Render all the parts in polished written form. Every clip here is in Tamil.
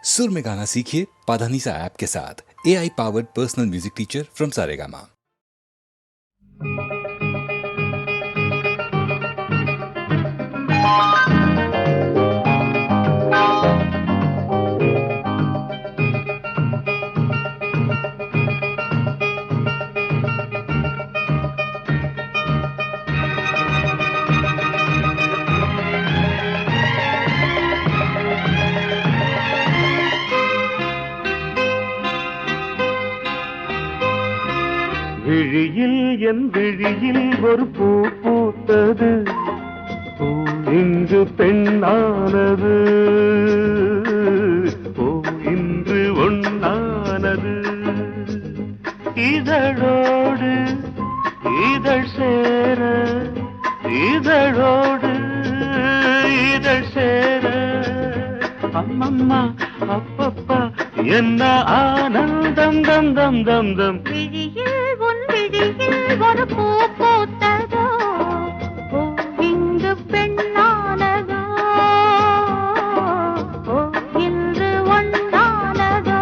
सुर में गाना सीखिए पाधानीसा ऐप के साथ। AI powered personal music teacher from Saregama. விழியில் என் விழியில் ஒரு பூ பூத்தது, பூ இன்று பெண்ணானது, பூ இன்று ஒண்ணானது. இதழோடு இதழ் சேர, இதழோடு இதழ் சேர, அம்மம்மா அப்பப்பா என்ன ஆனந்தம் தம் தம் தம் தம். ஒரு பூ பூத்ததோ, பூ இங்கு பெண்ணானதோ, பூ இன்று ஒண்ணானதோ.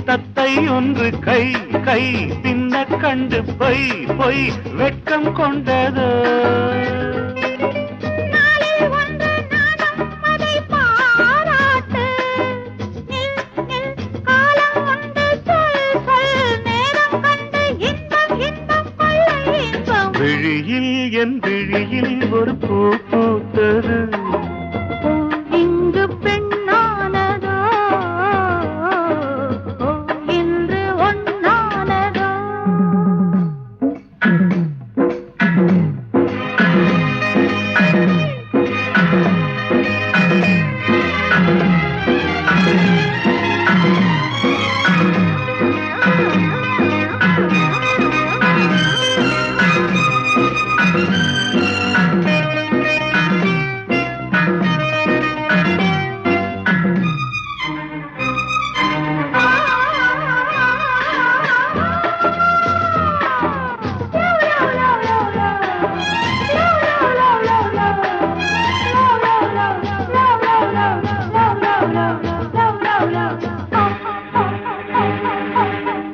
தத்தை ஒன்று கை கை பின்ன கண்டு பொய் பொய் வெட்கம் கொண்டது. விழியில் என் விழியில் ஒரு பூ பூத்தது, இங்கு பெண்ணானதோ, இன்று ஒண்ணானதோ.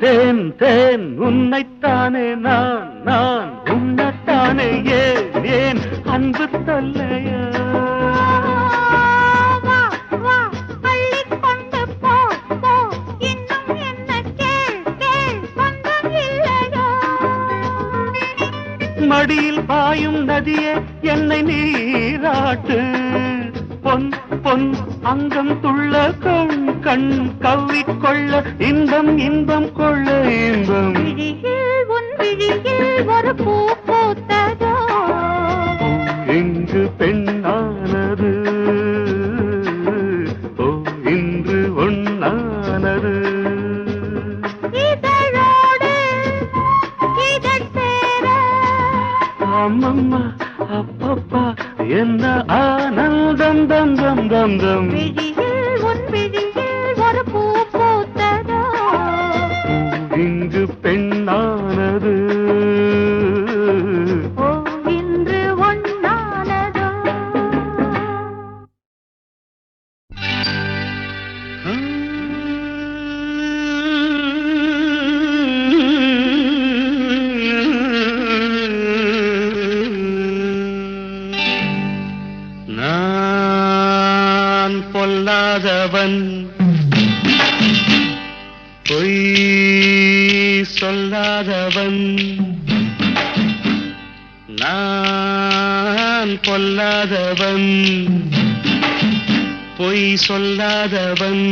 தேன் தேன் உன்னைத்தானே நான் நான் உன்னைத்தானே ஏன் ஏன் அன்பு தொல்லையா. மடியில் பாயும் நதியே என்னை நீராட்டு, பொன் பொன் அங்கம் துள்ள கண் கண் கவ்விக்கொள்ள இன்பம் இன்பம் கொள்ள இன்பம். விழியில் உன் விழியில் ஒரு பூ பூத்ததோ, இங்கு பெண்ணானது, ஓ இன்று ஒண்ணானது. இதழோடு இதழ் சேர, அம்மம்மா அப்பப்பா என்ன ஆனந்தம் தம் தம் தம் தம். விழியில் உன் விழியில் ஒரு பூ பூத்ததோ, இங்கு பெண்ணானது, ஓ சொல்லாதவன் நான் பொல்லாதவன் பொய் சொல்லாதவன்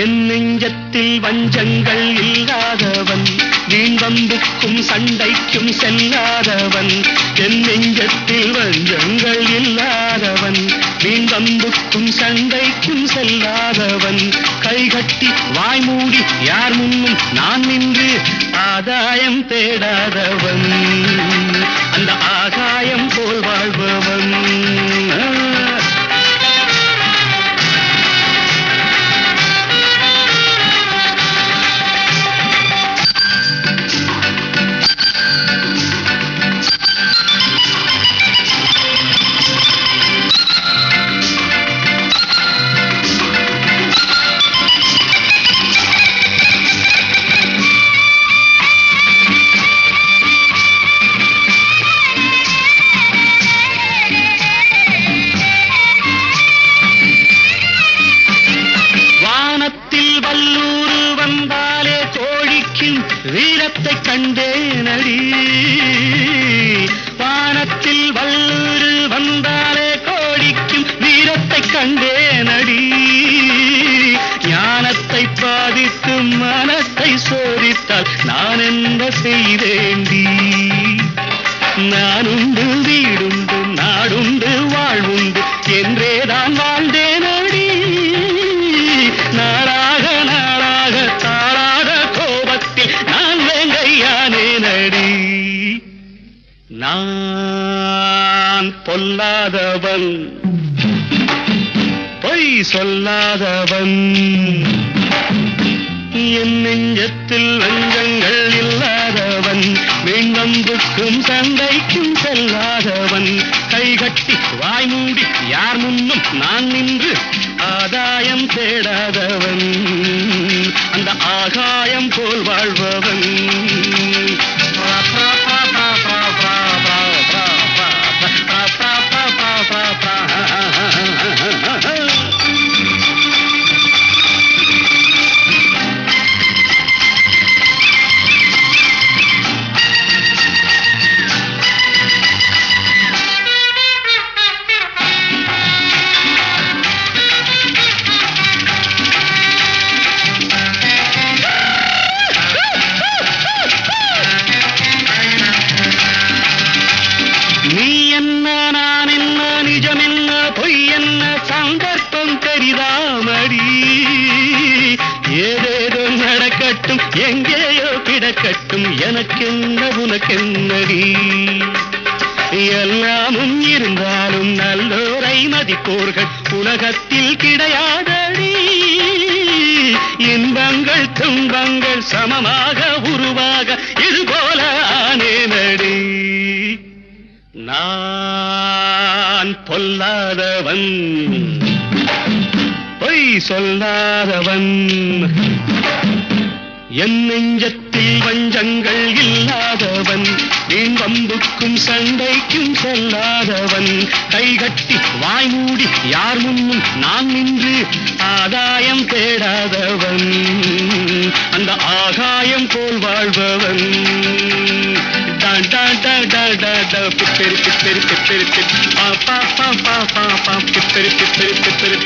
என் நெஞ்சத்தில் வஞ்சங்கள் இல்லாதவன் வீண்வம்புக்கும் சண்டைக்கும் செல்லாதவன் என் நெஞ்சத்தில் வஞ்சங்கள் இல்லாதவன் வீண்வம்புக்கும் சண்டைக்கும் செல்லாதவன் கைகட்டி வாய்மூடி யார் முன்னும் நான் நின்று ஆதாயம் தேடாதவன் அந்த ஆகாயம் போல் வாழ்பவன் வீரத்தை கண்டேனடி வானத்தில் வல்லூரு வந்தாலே கோடிக்கும் வீரத்தை கண்டேனடி ஞானத்தை பாதித்து மனத்தை சோதித்தால் நான் என்ன செய்தேண்டி நானுண்டு வீடுண்டு நாடுண்டு வாழ்வுண்டு என்றேதான் வாழ்ந்தேனடி நாளாக நாளாக தாளாக கோபத்தில் நான் வேங்கையானேனடி நான் பொல்லாதவன் பொய் சொல்லாதவன் என் நெஞ்சத்தில் வஞ்சங்கள் இல்லாதவன் வீண்வம்புக்கும் சண்டைக்கும் செல்லாதவன் கைகட்டி வாய்மூடி யார் முன்னும் நான் நின்று ஆதாயம் தேடாதவன் அந்த ஆகாயம் போல் வாழ்பவன் ஏதேதோ நடக்கட்டும் எங்கேயோ கிடக்கட்டும் எனக்கென்ன உனக்கென்னடி எல்லாமும் இருந்தாலும் நல்லோரை மதிப்போர்கள் உலகத்தில் கிடையாதடி இன்பங்கள் துன்பங்கள் சமமாக உருவாக இதுபோல ஆனேனடி நான் பொல்லாதவன் பொய் சொல்லாதவன் என் நெஞ்சத்தில் வஞ்சங்கள் இல்லாதவன் வீண்வம்புக்கும் சண்டைக்கும் செல்லாதவன் கைகட்டி வாய்மூடி யார் முன்னும் நான் நின்று ஆதாயம் தேடாதவன் அந்த ஆகாயம் போல் வாழ்பவன் பிப்பெரி பிப்பெரி பிப்பெரி பா பா பா பா பா பா பிப்பெரி பிப்பெரி பிப்பெரி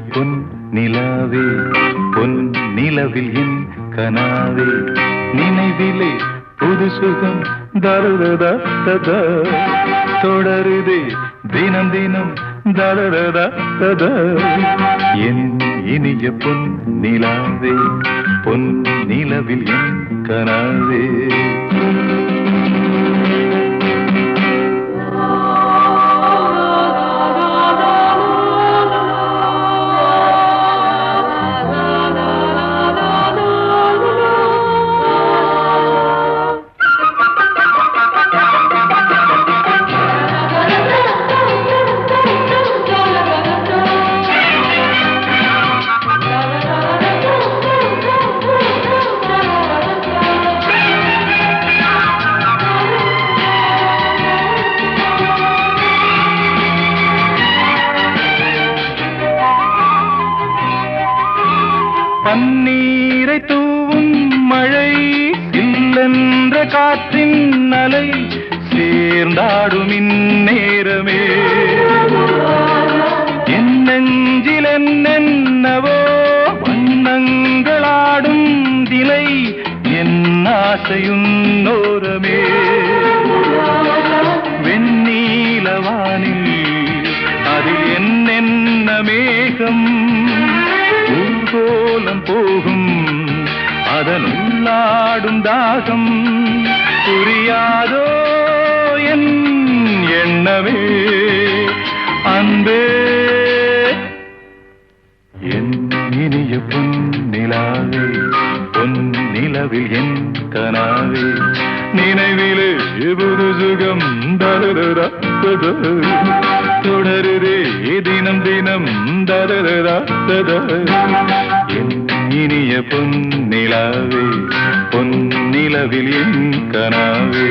பொன் நிலாவே பொன் நிலவில் என் கனாவே நினைவிலே புது சுகம் தருதா தொடருதே தினம் தினம் தருதா என் இனிய பொன் நிலாவே பொன் நிலவில் என் கனாவே பன்னீரை தூவும் மழை சில்லென்ற காற்றின் அலை சேர்ந்தாடும் இந்நேரமே என் நெஞ்சில் என்னென்னவோ வண்ணங்களாடும் திலை என் ஆசையுன்னோரமே வெண்ணீலவானில் அதில் என்னென்ன மேகம் ஊர்கோலம் போகும் அதன் உள்ளாடும் தாகம் புரியாதோ என் எண்ணமே அன்பே என் இனிய பொன்னிலாவே பொன்னிலவில் என் கனாவே நினைவிலே புது சுகம் தருதா தொடருதே தினம் தினம் தருதா என் இனிய பொன்னிலாவே பொன்னிலவில் என் கனாவே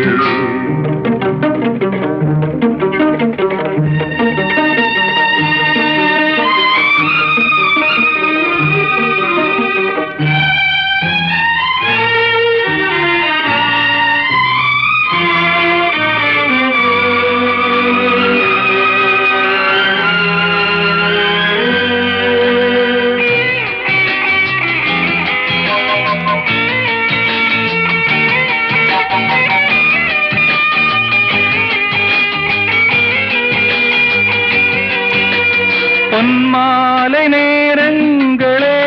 பொன்மாலை நேரங்களே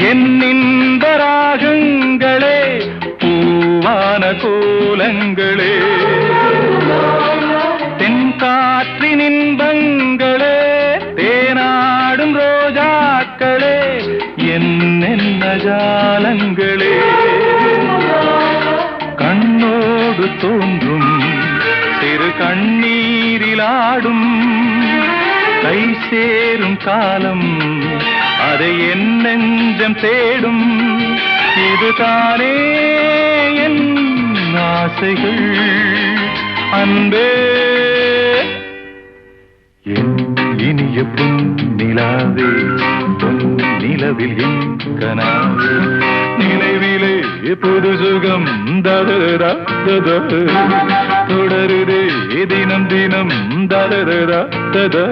என்னின்ப ராகங்களே பூவான கோலங்களே தென்காற்றின் இன்பங்களே தேனாடும் ரோஜாக்களே என்னென்ன ஜாலங்களே கண்ணோடு தோன்றும் சிறு கண்ணீரிலாடும் கை சேரும் காலம் அதை என் நெஞ்சம் தேடும் இதுதானே என் ஆசைகள் அன்பே என் இனிய பொன்னிலாவே பொன்னிலவில் என் கனாவே நினைவிலே புது சுகம் தருதா தொடருதே தினம் தினம் தருதா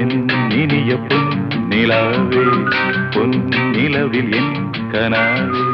என் இனிய பொன்னிலாவே பொன்னிலவில் என் கனாவே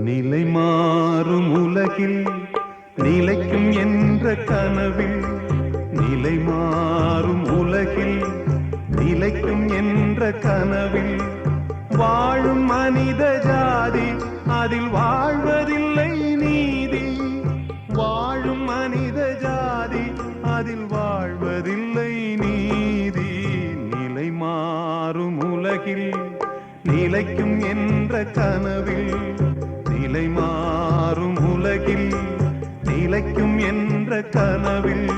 நிலை மாறும் உலகில் நிலைக்கும் என்ற கனவில் நிலை மாறும் உலகில் நிலைக்கும் என்ற கனவில் வாழும் மனித ஜாதி அதில் வாழ்வதில்லை நீதி வாழும் மனித ஜாதி அதில் வாழ்வதில்லை நீதி நிலை மாறும் உலகில் நிலைக்கும் என்ற கனவில் நிலை மாறும் உலகில் நிலைக்கும் என்ற கனவில்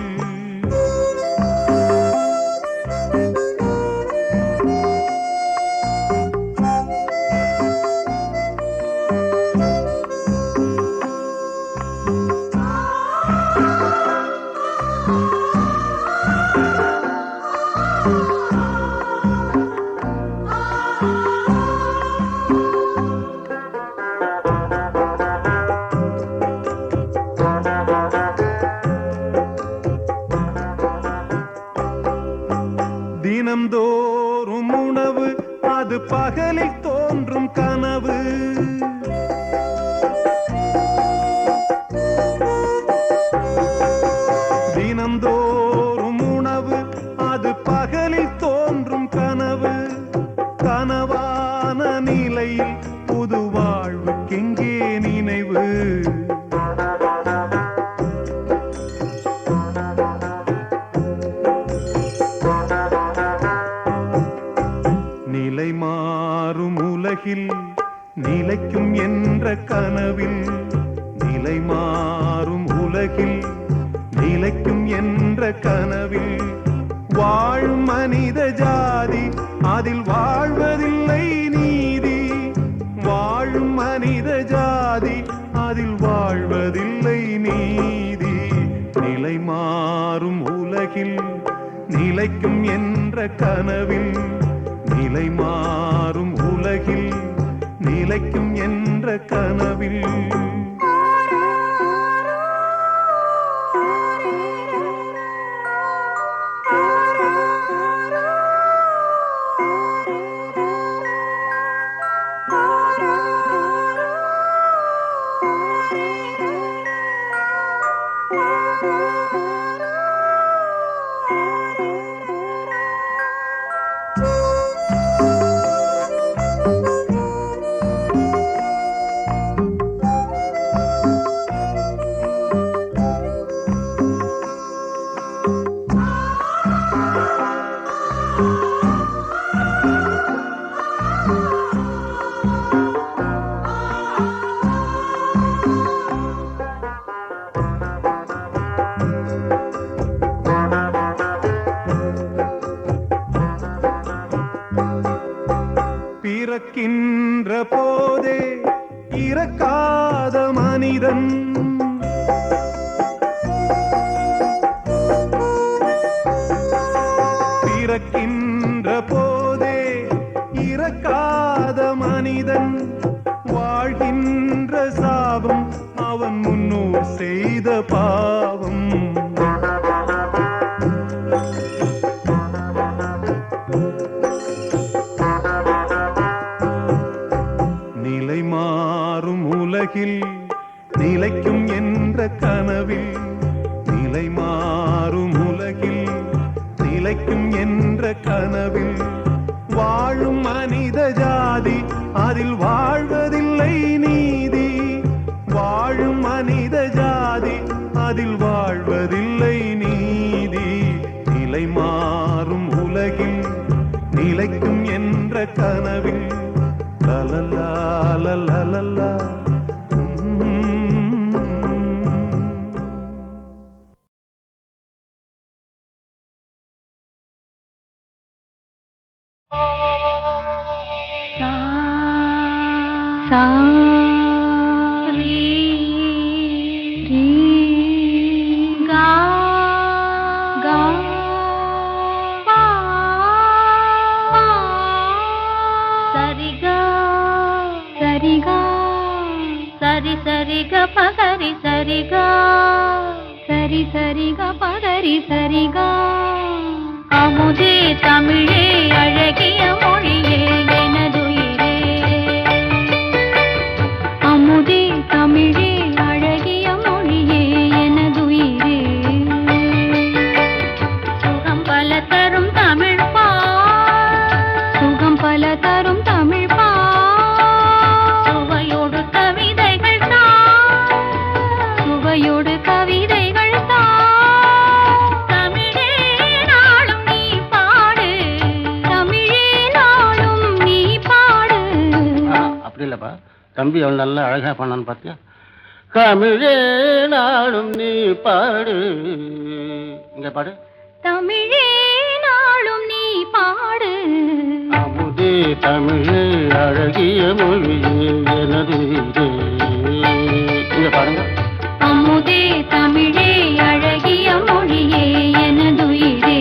தினம்தோறும் உணவு அது பகலில் தோன்றும் கனவு தினம்தோறும் உணவு அது பகலில் தோன்றும் கனவு கனவான நிலையில் புது வாழ்வுக்கெங்கே நினைவு நிலைக்கும் என்ற கனவில் வாழும் மனித ஜாதி அதில் வாழ்வதில்லை நீதி. வாழும் மனித ஜாதி அதில் வாழ்வதில்லை நீதி. நிலை மாறும் உலகில் நிலைக்கும் என்ற கனவில் நிலை மாறும் உலகில் நிலைக்கும் என்ற கனவில் பிறக்கின்ற போதே இறக்காத மனிதன் பிறக்கின்ற போதே இறக்காத மனிதன் வாழ்கின்ற சாபம் அவன் முன்னோர் செய்த பாவம். நிலை மாறும் உலகில் நிலைக்கும் என்ற கனவில் நிலை மாறும் உலகில் நிலைக்கும் என்ற கனவில் வாழும் மனித ஜாதி அதில் வாழ்வதில்லை நீதி. வாழும் மனித ஜாதி அதில் வாழ்வதில்லை நீதி. நிலை மாறும் உலகில் நிலைக்கும் என்ற கனவில் லலலா லலலா. சா ரீ ரீ கா கா பா சரிகா சரிகா சரி சரிக பகரி சரிகா சரி சரிக பகரி சரிகா. அமுதே தமிழே அழகிய மொழியே எனதுயிரே. அமுதே தமிழே அழகிய மொழியே எனதுயிரே. சுகம் பல தரும் தமிழ் பா சுகம் பல தரும் தமிழ் பா. சுவையோடு கவிதைகள் தா சுவையோடு கவிதைகள் தா. தமிழே நாளும் நீ பாடு தமிழே நாளும் நீ பாடு. அப்படி இல்லப்பா, தம்பி அவன் நல்லா அழகா பண்ணான்னு பார்த்தியா? தமிழே நாளும் நீ பாடு. இங்க பாடு. தமிழே நாளும் நீ பாடு. அமுதே தமிழே அழகிய மொழியே எனது இதே. இங்க பாருங்க. அமுதே தமிழே அழகிய மொழியே எனதுயிரே.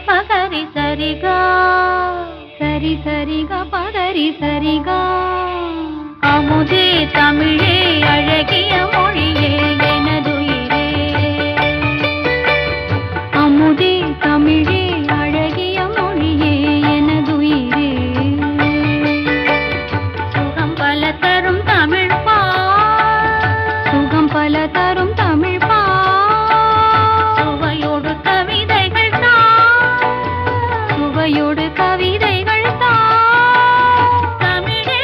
பகரி சரிகா சரி சரிக பகரி சரிகா அமுதே தமிழே அழகிய மொழியே எனதுயிரே அமுதே தமிழே அழகிய மொழியே எனதுயிரே சுகம் பல தரும் தமிழ் பா சுகம் பல தரும் தமிழ் பா சுவையோடு கவிதைகள் தா சுவையோடு கவிதைகள் தா தமிழே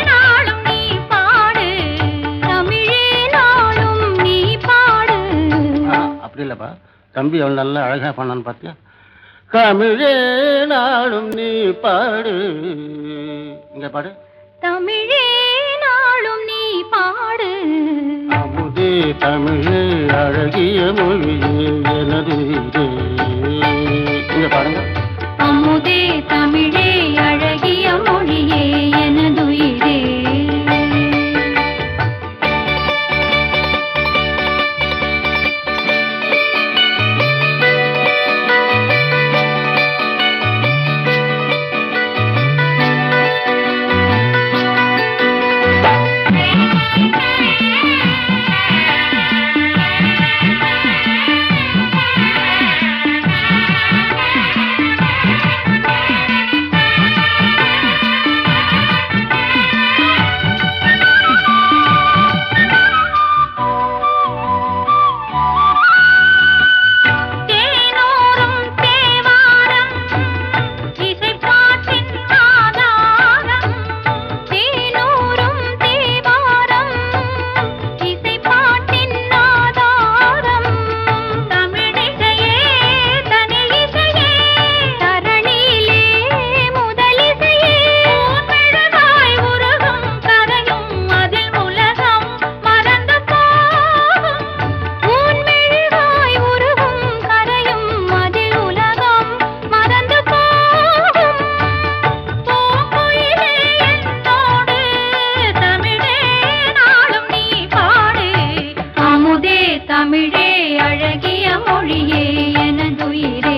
நாளும் நீ பாடு தமிழே நாளும் நீ பாடு அப்படி இல்லப்பா, தம்பி அவன் நல்லா அழகா பண்ணான்னு பார்த்தியா? தமிழே நாளும் நீ பாடு. இங்க பாடு. தமிழே நாளும் நீ பாடு அமுதே தமிழே அழகிய மொழியே எனது இங்க பாருங்க. அமுதே தமிழே அழகிய மொழியே எனதுயிரே தமிழே அழகிய மொழியே எனதுயிரே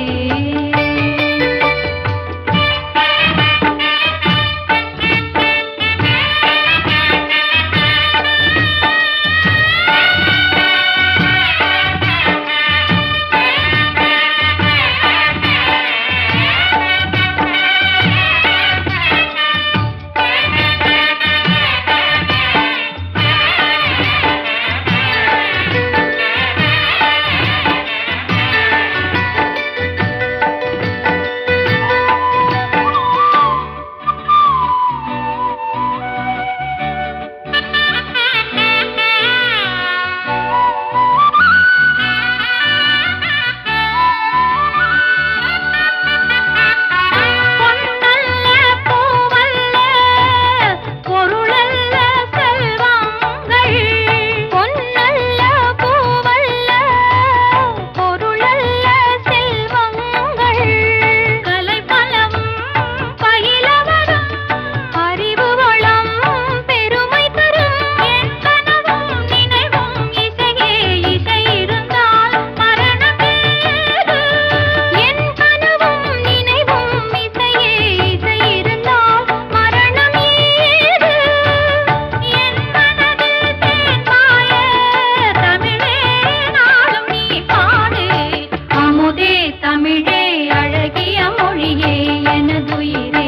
தமிழே அழகிய மொழியே எனதுயிரே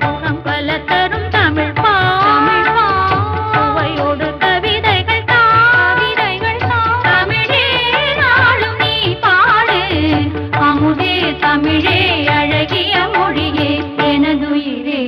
சுகம் பல தரும் தமிழ் பா சுவையோடு கவிதைகள் தா தமிழே நாளும் நீ பாடு அமுதே தமிழே அழகிய மொழியே எனதுயிரே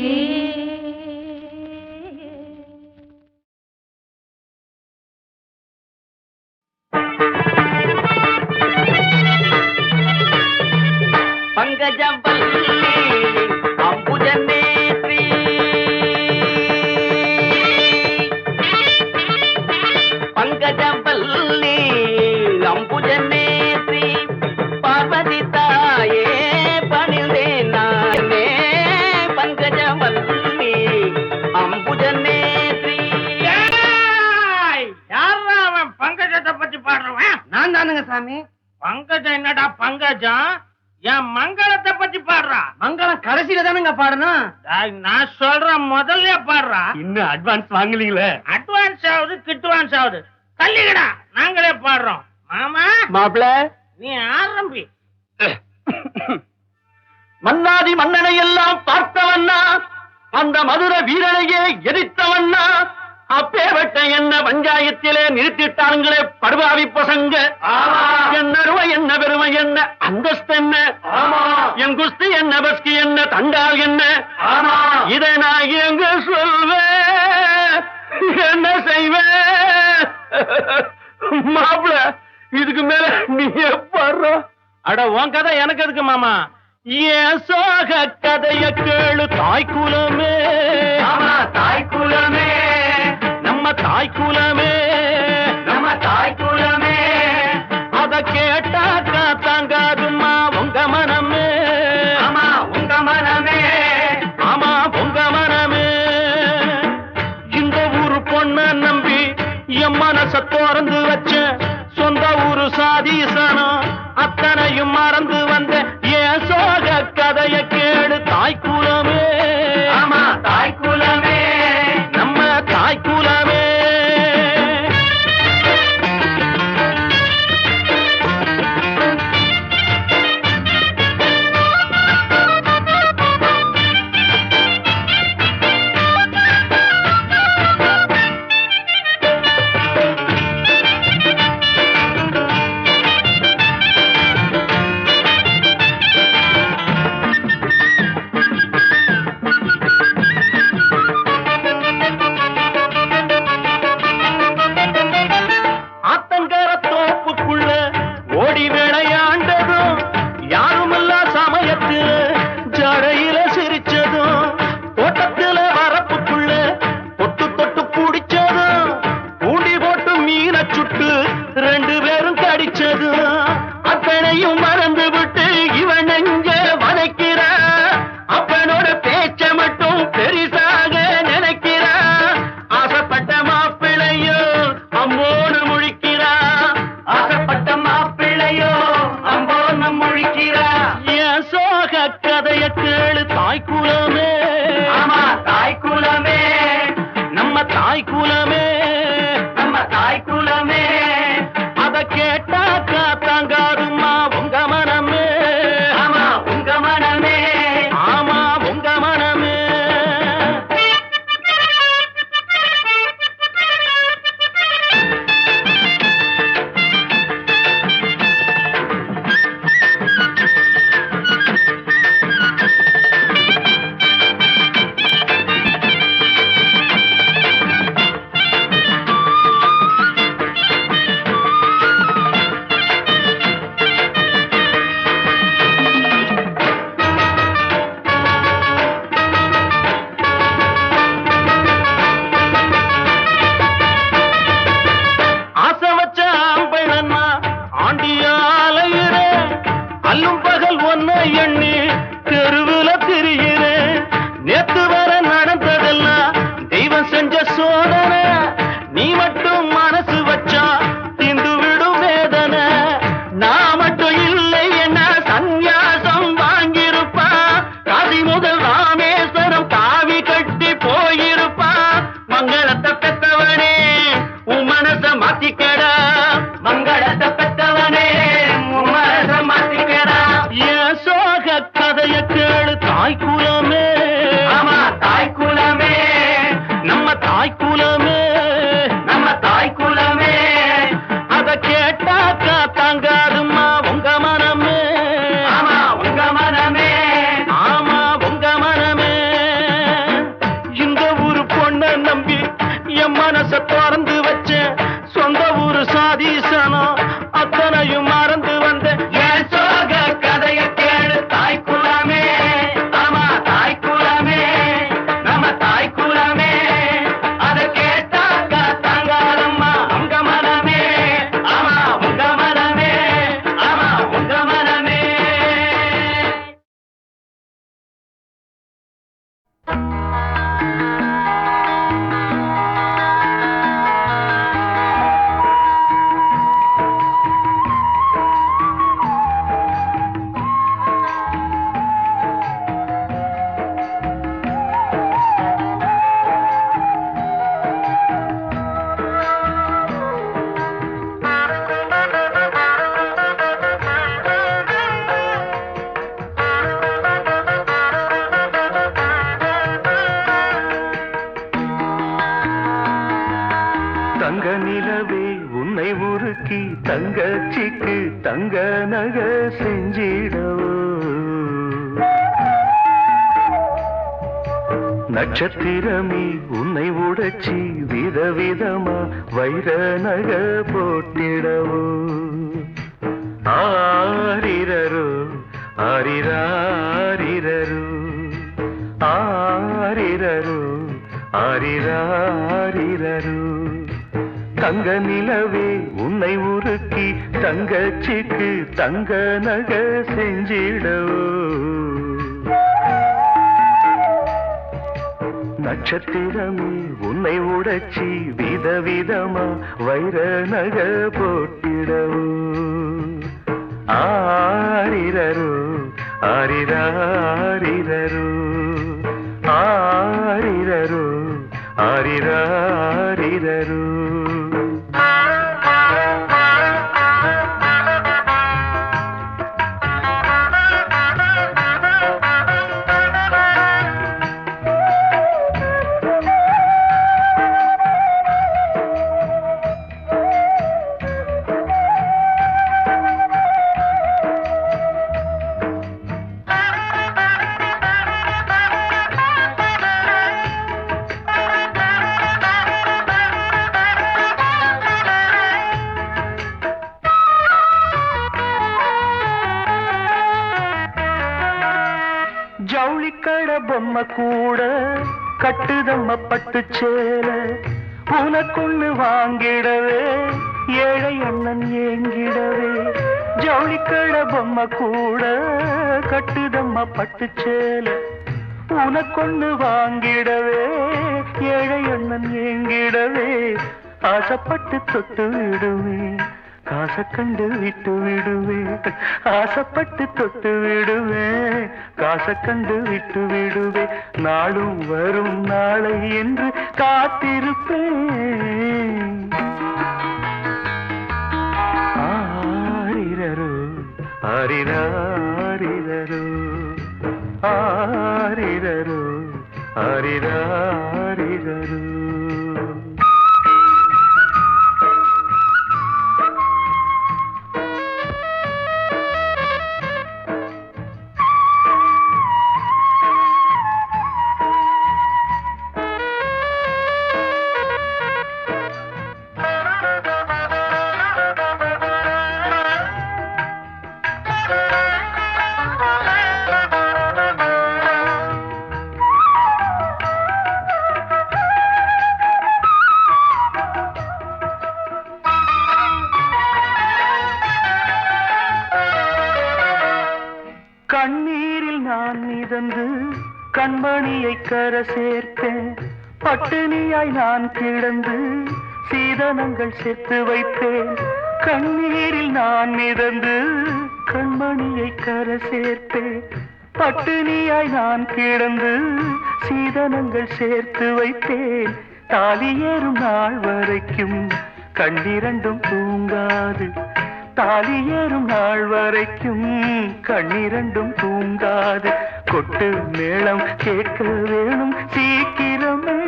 நான் தானுங்க சாமி. பங்கஜம் என்னடா பங்கஜம்? என் மங்களத்தை பத்தி பாடுறா. மங்களம் கடைசியில தானுங்க பாடணும். நான் சொல்றேன் முதல்ல பாடுறா. இன்னும் அட்வான்ஸ் வாங்கலீங்களே. அட்வான்ஸ் ஆகுது கிட்வான்ஸ் ஆகுது. தள்ளிக்கடா, நாங்களே பாடுறோம். மாமா மாப்பிள நீ ஆரம்பி. மன்னாதி மன்னனை எல்லாம் பார்த்தவன்னா, அந்த மதுர வீரனையே எதிர்த்தவன்னா, அப்பேவட்ட என்ன பஞ்சாயத்திலே நிறுத்திட்டாங்களே படுபாவி பசங்க. என்ன அருமை என்ன பெருமை என்ன அந்தஸ்து என்ன, என் குஸ்தி என்ன பஸ்கி என்ன தண்டால் என்ன, இதை நான் எங்க சொல்வேன், என்ன செய்வேன்? மாப்பிள இதுக்கு மேல நீ பாடுற. அட உன் கதை எனக்கு எதுக்கு மாமா? ஏன் சோக கதைய கேளு தாய்க்குலமே. தாய்க்குலமே நம்ம தாய்க்குலமே, நம்ம தாய்க்குலமே. அத கேட்டாக்கா தாங்காதுமா உங்க மனமே. ஆமா உங்க மனமே, ஆமா உங்க மனமே. இந்த ஊரு பொண்ண நம்பி என் மனச திறந்து வச்ச, சொந்த ஊரு சாதீசனம் அத்தனையும் மறந்து வந்த ஏன் சோக கதைய கேடு தாய்க்குலமே. ஆமா தாய்க்குலமே, நம்ம தாய்க்குலமே. தாய்க்குலமே, நம்ம தாய்க்குலமே, நம்ம தாய் தங்க நக செஞ்சிடவோ நட்சத்திரமே உன்னை உடைச்சி விதவிதமா வைர நக போட்டிடவோ ஆரிரரு ஆரிராரிரரு ஆரிரரு ஆரிராரிரரு தங்க நிலவே உன்னை உருக்கி தங்கச்சிக்கு தங்க நக செஞ்சிடவோ நட்சத்திரமே உன்னை உடைச்சி விதவிதமா வைர நக போட்டிடவோ ஆரிரரு ஆரிராரிரரு ஆரிரரு ஆரிராரிரரு ஜவுளிக்கட பொம்மை கூட கட்டுதம்ம பட்டு சேல உனக்குன்னு வாங்கிடவே ஏழை அண்ணன் ஏங்கிடவே ஜவுளிக்கட பொம்மை கூட கட்டுதம்ம பட்டு சேல உனக்கொன்னு வாங்கிடவே ஏழை அண்ணன் ஏங்கிடவே ஆசைப்பட்டு தொட்டு விடுவேன் காசை கண்டு விட்டு விடுவேன் ஆசைப்பட்டு தொட்டு விடுவேன் காசை கண்டு விட்டு விடுவேன் நாளும் வரும் நாளை என்று காத்திருப்பேன் ஆரிரரு ஆரிராரிரரு ஆரிரரு ஆரிராரிரரு கண்ணீரில் நான் மிதந்து கண்மணியை கர சேர்த்தேன் பட்டினியாய் நான் கிடந்து சீதனங்கள் சேர்த்து வைத்தேன் கண்ணீரில் நான் மிதந்து கண்மணியை கர சேர்த்தேன் பட்டினியாய் நான் கிடந்து சீதனங்கள் சேர்த்து வைத்தேன் தாலி ஏறும் நாள் வரைக்கும் கண்ணிரண்டும் தூங்காது தாலி ஏறும் நாள் வரைக்கும் கண்ணிரண்டும் தூங்காது கொட்டு மேளம் கேட்க வேணும் சீக்கிரமே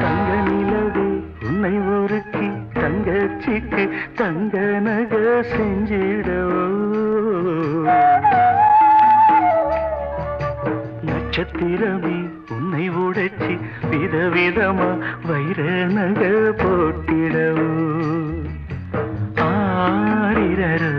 தங்க நிலவே உன்னை உருக்கி தங்கச்சிக்கு தங்க நக செஞ்சிடவோ நட்சத்திரமே உன்னை உடைச்சி விதவிதமா வைர நக போட்டிடவோ ஆரிரரு